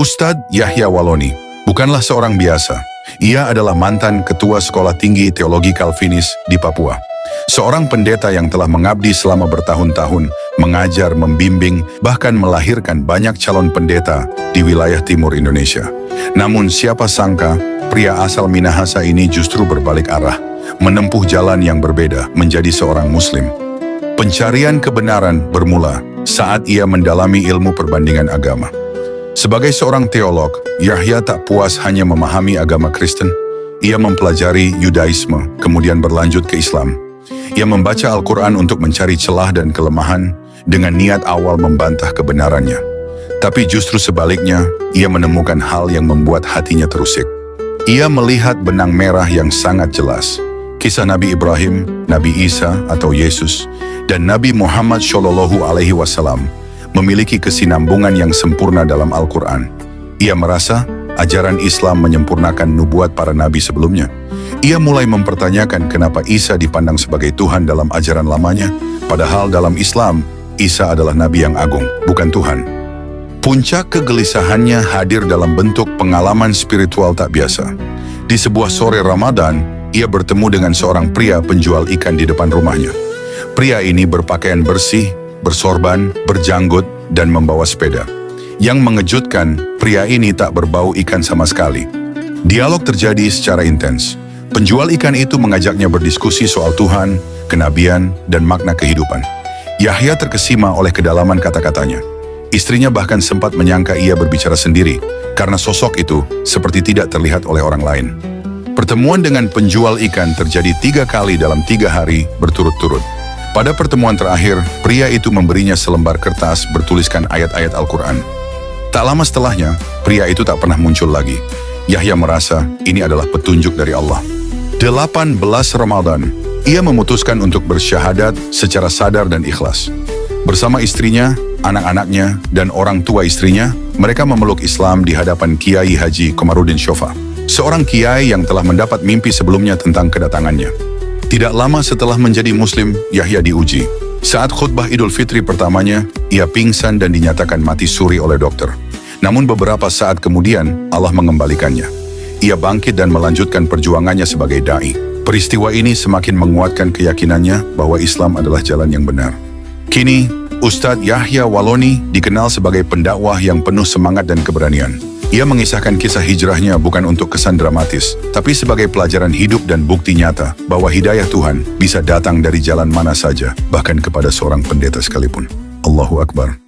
Ustadz Yahya Waloni bukanlah seorang biasa. Ia adalah mantan ketua Sekolah Tinggi Teologi Calvinis di Papua. Seorang pendeta yang telah mengabdi selama bertahun-tahun, mengajar, membimbing, bahkan melahirkan banyak calon pendeta di wilayah timur Indonesia. Namun siapa sangka, pria asal Minahasa ini justru berbalik arah, menempuh jalan yang berbeda menjadi seorang Muslim. Pencarian kebenaran bermula saat ia mendalami ilmu perbandingan agama. Sebagai seorang teolog, Yahya tak puas hanya memahami agama Kristen. Ia mempelajari Yudaisme, kemudian berlanjut ke Islam. Ia membaca Al-Quran untuk mencari celah dan kelemahan dengan niat awal membantah kebenarannya. Tapi justru sebaliknya, ia menemukan hal yang membuat hatinya terusik. Ia melihat benang merah yang sangat jelas. Kisah Nabi Ibrahim, Nabi Isa atau Yesus, dan Nabi Muhammad SAW memiliki kesinambungan yang sempurna dalam Al-Quran. Ia merasa ajaran Islam menyempurnakan nubuat para nabi sebelumnya. Ia mulai mempertanyakan kenapa Isa dipandang sebagai Tuhan dalam ajaran lamanya, padahal dalam Islam, Isa adalah nabi yang agung, bukan Tuhan. Puncak kegelisahannya hadir dalam bentuk pengalaman spiritual tak biasa. Di sebuah sore Ramadan, ia bertemu dengan seorang pria penjual ikan di depan rumahnya. Pria ini berpakaian bersih, bersorban, berjanggut, dan membawa sepeda. Yang mengejutkan, pria ini tak berbau ikan sama sekali. Dialog terjadi secara intens. Penjual ikan itu mengajaknya berdiskusi soal Tuhan, kenabian, dan makna kehidupan. Yahya terkesima oleh kedalaman kata-katanya. Istrinya bahkan sempat menyangka ia berbicara sendiri, karena sosok itu seperti tidak terlihat oleh orang lain. Pertemuan dengan penjual ikan terjadi 3 kali dalam 3 hari berturut-turut. Pada pertemuan terakhir, pria itu memberinya selembar kertas bertuliskan ayat-ayat Al-Quran. Tak lama setelahnya, pria itu tak pernah muncul lagi. Yahya merasa ini adalah petunjuk dari Allah. 18 Ramadan, ia memutuskan untuk bersyahadat secara sadar dan ikhlas. Bersama istrinya, anak-anaknya, dan orang tua istrinya, mereka memeluk Islam di hadapan Kiai Haji Komarudin Shofa, seorang kiai yang telah mendapat mimpi sebelumnya tentang kedatangannya. Tidak lama setelah menjadi Muslim, Yahya diuji. Saat khutbah Idul Fitri pertamanya, ia pingsan dan dinyatakan mati suri oleh dokter. Namun beberapa saat kemudian, Allah mengembalikannya. Ia bangkit dan melanjutkan perjuangannya sebagai da'i. Peristiwa ini semakin menguatkan keyakinannya bahwa Islam adalah jalan yang benar. Kini, Ustadz Yahya Waloni dikenal sebagai pendakwah yang penuh semangat dan keberanian. Ia mengisahkan kisah hijrahnya bukan untuk kesan dramatis, tapi sebagai pelajaran hidup dan bukti nyata bahwa hidayah Tuhan bisa datang dari jalan mana saja, bahkan kepada seorang pendeta sekalipun. Allahu Akbar.